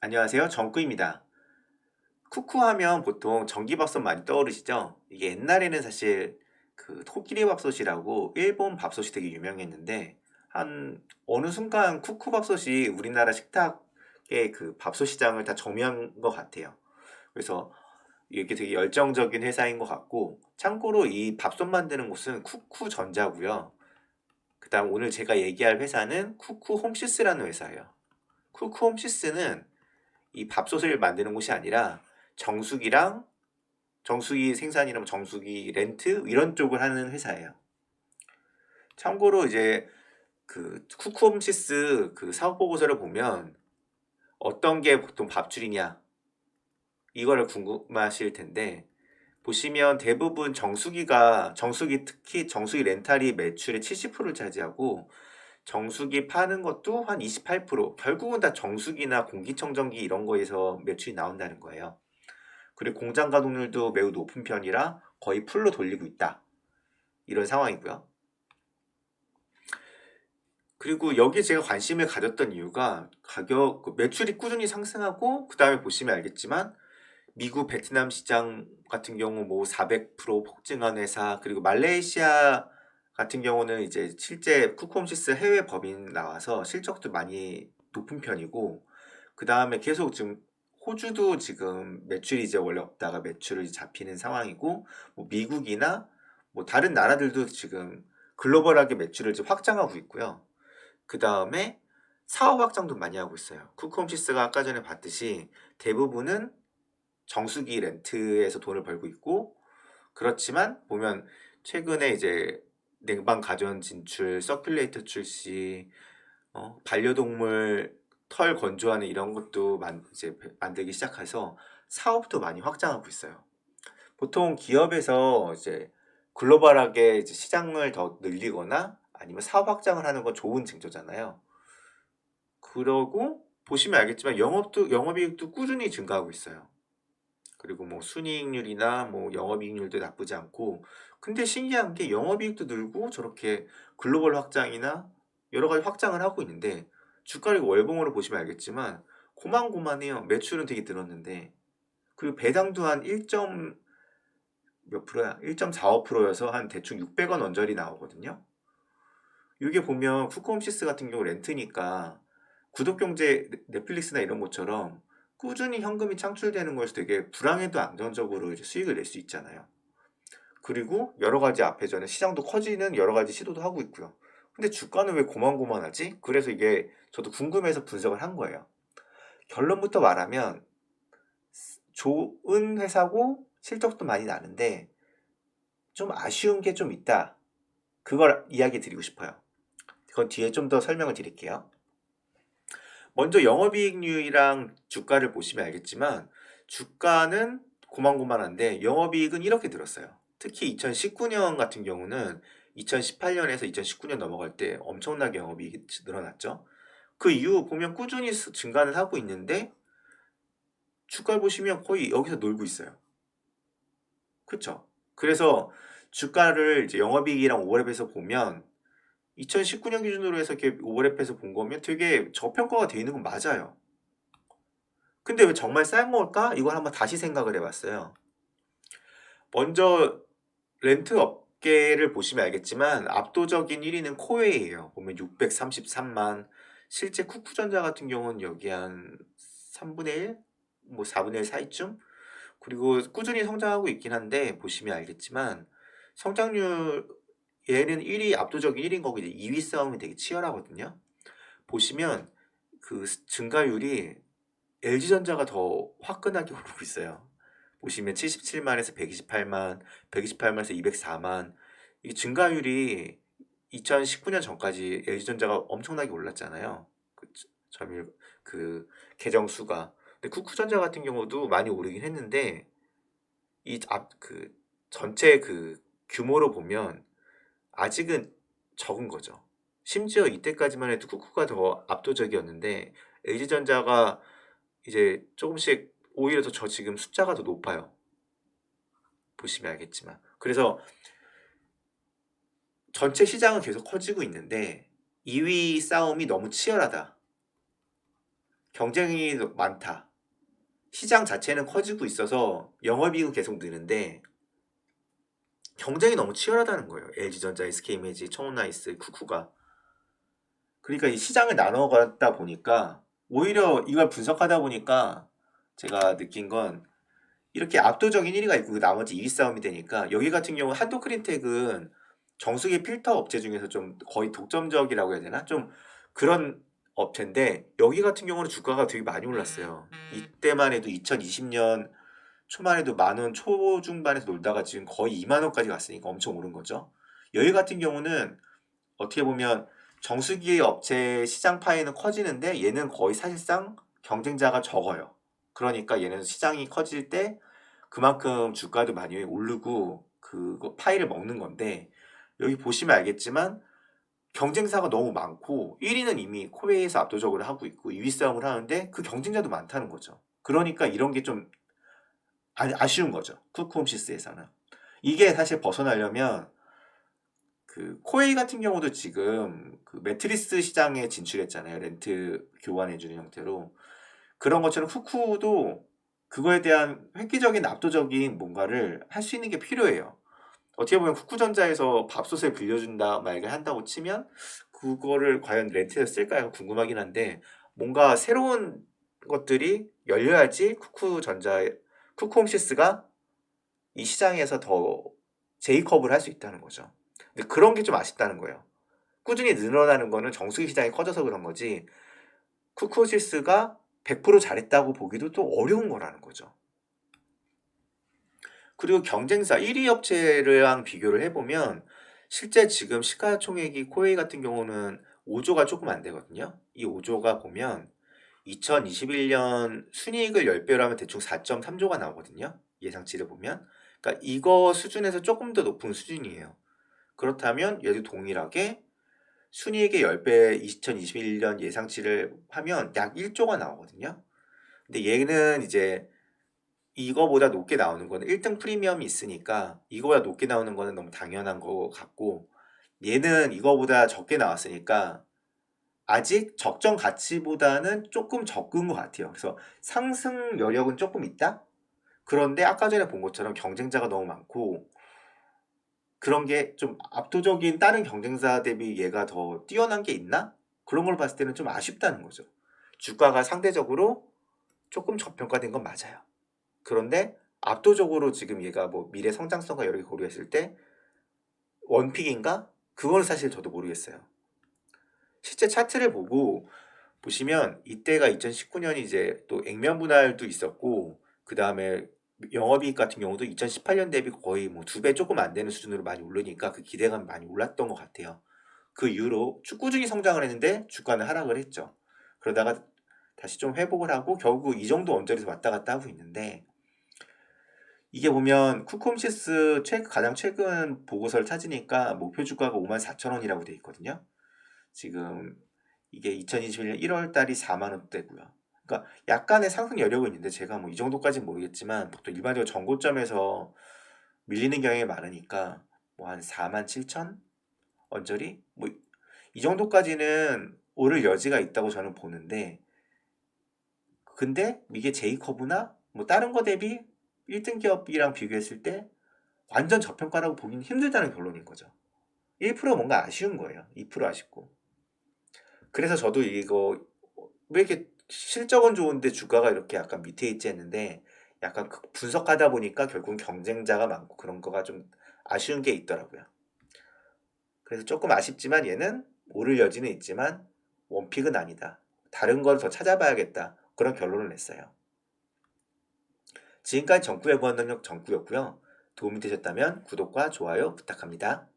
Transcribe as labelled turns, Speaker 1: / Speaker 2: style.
Speaker 1: 안녕하세요. 정꾸입니다. 쿠쿠 하면 보통 전기밥솥 많이 떠오르시죠? 이게 옛날에는 사실 그 코끼리 밥솥이라고 일본 밥솥이 되게 유명했는데 한 어느 순간 쿠쿠 밥솥이 우리나라 식탁의 그 밥솥 시장을 다 점유한 것 같아요. 그래서 이게 되게 열정적인 회사인 것 같고 참고로 이 밥솥 만드는 곳은 쿠쿠전자고요. 그다음 오늘 제가 얘기할 회사는 쿠쿠홈시스라는 회사예요. 쿠쿠홈시스는 이 밥솥을 만드는 곳이 아니라 정수기랑 정수기 생산이나 뭐 정수기 렌트 이런 쪽을 하는 회사예요. 참고로 이제 그 쿠쿠홈시스 그 사업 보고서를 보면 어떤 게 보통 밥줄이냐 이거를 궁금하실 텐데 보시면 대부분 정수기 특히 정수기 렌탈이 매출의 70%를 차지하고 정수기 파는 것도 한 28%, 결국은 다 정수기나 공기청정기 이런 거에서 매출이 나온다는 거예요. 그리고 공장 가동률도 매우 높은 편이라 거의 풀로 돌리고 있다. 이런 상황이고요. 그리고 여기에 제가 관심을 가졌던 이유가 매출이 꾸준히 상승하고 그 다음에 보시면 알겠지만 미국, 베트남 시장 같은 경우 뭐 400% 폭증한 회사, 그리고 말레이시아 같은 경우는 이제 실제 쿠쿠홈시스 해외 법인 나와서 실적도 많이 높은 편이고, 그 다음에 계속 지금 호주도 지금 매출이 이제 원래 없다가 매출이 잡히는 상황이고, 뭐 미국이나 뭐 다른 나라들도 지금 글로벌하게 매출을 이제 확장하고 있고요. 그 다음에 사업 확장도 많이 하고 있어요. 쿠쿠홈시스가 아까 전에 봤듯이 대부분은 정수기 렌트에서 돈을 벌고 있고, 그렇지만 보면 최근에 이제 냉방 가전 진출, 서큘레이터 출시, 반려동물 털 건조하는 이런 것도 이제 만들기 시작해서 사업도 많이 확장하고 있어요. 보통 기업에서 이제 글로벌하게 이제 시장을 더 늘리거나 아니면 사업 확장을 하는 건 좋은 징조잖아요. 그러고 보시면 알겠지만 영업이익도 꾸준히 증가하고 있어요. 그리고 뭐 순이익률이나 뭐 영업이익률도 나쁘지 않고, 근데 신기한 게 영업이익도 늘고 저렇게 글로벌 확장이나 여러 가지 확장을 하고 있는데 주가를 월봉으로 보시면 알겠지만 고만고만해요. 매출은 되게 늘었는데, 그리고 배당도 한 1점 몇 프로야? 1.45%여서 한 대충 600원 언저리 나오거든요. 이게 보면 쿠쿠홈시스 같은 경우 렌트니까 구독경제 넷플릭스나 이런 것처럼 꾸준히 현금이 창출되는 것이 되게 불황에도 안정적으로 이제 수익을 낼 수 있잖아요. 그리고 여러 가지 앞에 저는 시장도 커지는 여러 가지 시도도 하고 있고요. 근데 주가는 왜 고만고만하지? 그래서 이게 저도 궁금해서 분석을 한 거예요. 결론부터 말하면 좋은 회사고 실적도 많이 나는데 좀 아쉬운 게 좀 있다. 그걸 이야기 드리고 싶어요. 그건 뒤에 좀 더 설명을 드릴게요. 먼저 영업이익률이랑 주가를 보시면 알겠지만 주가는 고만고만한데 영업이익은 이렇게 늘었어요. 특히 2019년 같은 경우는 2018년에서 2019년 넘어갈 때 엄청나게 영업이익이 늘어났죠. 그 이후 보면 꾸준히 증가는 하고 있는데 주가를 보시면 거의 여기서 놀고 있어요. 그쵸? 그래서 주가를 이제 영업이익이랑 오버랩해서 보면 2019년 기준으로 해서 이렇게 오버랩해서 본 거면 되게 저평가가 돼 있는 건 맞아요. 근데 왜 정말 싼 걸까? 이걸 한번 다시 생각을 해봤어요. 먼저 렌트 업계를 보시면 알겠지만 압도적인 1위는 코웨이예요. 보면 633만. 실제 쿠쿠전자 같은 경우는 여기 한 3분의 1, 뭐 4분의 1 사이쯤. 그리고 꾸준히 성장하고 있긴 한데 보시면 알겠지만 성장률 얘는 1위 압도적인 1위인 거고 이제 2위 싸움이 되게 치열하거든요. 보시면 그 증가율이 LG전자가 더 화끈하게 오르고 있어요. 보시면 77만에서 128만, 128만에서 204만. 이 증가율이 2019년 전까지 LG전자가 엄청나게 올랐잖아요. 그 점유 그 계정 수가. 근데 쿠쿠전자 같은 경우도 많이 오르긴 했는데 그 전체 그 규모로 보면 아직은 적은 거죠. 심지어 이때까지만 해도 쿠쿠가 더 압도적이었는데 LG전자가 이제 조금씩 오히려 저 지금 숫자가 더 높아요. 보시면 알겠지만. 그래서 전체 시장은 계속 커지고 있는데 2위 싸움이 너무 치열하다. 경쟁이 많다. 시장 자체는 커지고 있어서 영업이익은 계속 느는데 경쟁이 너무 치열하다는 거예요. LG전자, SK이미지, 청혼나이스, 쿠쿠가. 그러니까 이 시장을 나눠가다 보니까 오히려 이걸 분석하다 보니까 제가 느낀 건 이렇게 압도적인 1위가 있고 그 나머지 2위 싸움이 되니까 여기 같은 경우 한도크린텍은 정수기 필터 업체 중에서 좀 거의 독점적이라고 해야 되나? 좀 그런 업체인데 여기 같은 경우는 주가가 되게 많이 올랐어요. 이때만 해도 2020년 초만 해도 10,000원 초중반에서 놀다가 지금 거의 20,000원까지 갔으니까 엄청 오른 거죠. 여기 같은 경우는 어떻게 보면 정수기 업체 시장 파이는 커지는데 얘는 거의 사실상 경쟁자가 적어요. 그러니까 얘는 시장이 커질 때 그만큼 주가도 많이 오르고 그 파이를 먹는 건데 여기 보시면 알겠지만 경쟁사가 너무 많고 1위는 이미 코웨이에서 압도적으로 하고 있고 2위 싸움을 하는데 그 경쟁자도 많다는 거죠. 그러니까 이런 게 좀 아쉬운 거죠. 쿠쿠홈시스에서는. 이게 사실 벗어나려면 그 코웨이 같은 경우도 지금 그 매트리스 시장에 진출했잖아요. 렌트 교환해주는 형태로. 그런 것처럼 쿠쿠도 그거에 대한 획기적인 압도적인 뭔가를 할 수 있는 게 필요해요. 어떻게 보면 쿠쿠전자에서 밥솥을 빌려준다 말게 한다고 치면 그거를 과연 렌트에서 쓸까요? 궁금하긴 한데 뭔가 새로운 것들이 열려야지 쿠쿠홈시스가 이 시장에서 더 제이컵을 할 수 있다는 거죠. 근데 그런 게 좀 아쉽다는 거예요. 꾸준히 늘어나는 거는 정수기 시장이 커져서 그런 거지 쿠쿠홈시스가 100% 잘했다고 보기도 또 어려운 거라는 거죠. 그리고 경쟁사 1위 업체랑 비교를 해보면 실제 지금 시가총액이 코웨이 같은 경우는 5조가 조금 안 되거든요. 이 5조가 보면 2021년 순이익을 10배로 하면 대충 4.3조가 나오거든요. 예상치를 보면. 그러니까 이거 수준에서 조금 더 높은 수준이에요. 그렇다면 얘도 동일하게 순이익의 10배 2021년 예상치를 하면 약 1조가 나오거든요. 근데 얘는 이제 이거보다 높게 나오는 거는 1등 프리미엄이 있으니까 이거보다 높게 나오는 거는 너무 당연한 거 같고 얘는 이거보다 적게 나왔으니까 아직 적정 가치보다는 조금 적은 것 같아요. 그래서 상승 여력은 조금 있다? 그런데 아까 전에 본 것처럼 경쟁자가 너무 많고 그런 게 좀 압도적인 다른 경쟁사 대비 얘가 더 뛰어난 게 있나? 그런 걸 봤을 때는 좀 아쉽다는 거죠. 주가가 상대적으로 조금 저평가된 건 맞아요. 그런데 압도적으로 지금 얘가 뭐 미래 성장성과 여러 개 고려했을 때 원픽인가? 그건 사실 저도 모르겠어요. 실제 차트를 보고 보시면 이때가 2019년이 이제 또 액면 분할도 있었고 그 다음에 영업이익 같은 경우도 2018년 대비 거의 뭐 2배 조금 안 되는 수준으로 많이 오르니까 그 기대감이 많이 올랐던 것 같아요. 그 이후로 꾸준히 성장을 했는데 주가는 하락을 했죠. 그러다가 다시 좀 회복을 하고 결국 이 정도 언저리에서 왔다 갔다 하고 있는데 이게 보면 쿠콤시스 가장 최근 보고서를 찾으니까 목표 주가가 54,000원이라고 돼 있거든요. 지금 이게 2021년 1월 달이 4만 원대고요. 그러니까 약간의 상승 여력은 있는데 제가 뭐 이 정도까지는 모르겠지만 보통 일반적으로 전고점에서 밀리는 경향이 많으니까 뭐 한 4만 7천 언저리 뭐 이 정도까지는 오를 여지가 있다고 저는 보는데 근데 이게 제이커브나 뭐 다른 거 대비 1등 기업이랑 비교했을 때 완전 저평가라고 보기는 힘들다는 결론인 거죠. 1% 뭔가 아쉬운 거예요. 2% 아쉽고. 그래서 저도 이거 왜 이렇게 실적은 좋은데 주가가 이렇게 약간 밑에 있지 했는데 약간 분석하다 보니까 결국은 경쟁자가 많고 그런 거가 좀 아쉬운 게 있더라고요. 그래서 조금 아쉽지만 얘는 오를 여지는 있지만 원픽은 아니다. 다른 걸 더 찾아봐야겠다. 그런 결론을 냈어요. 지금까지 정구의 무한능력 정구였고요. 도움이 되셨다면 구독과 좋아요 부탁합니다.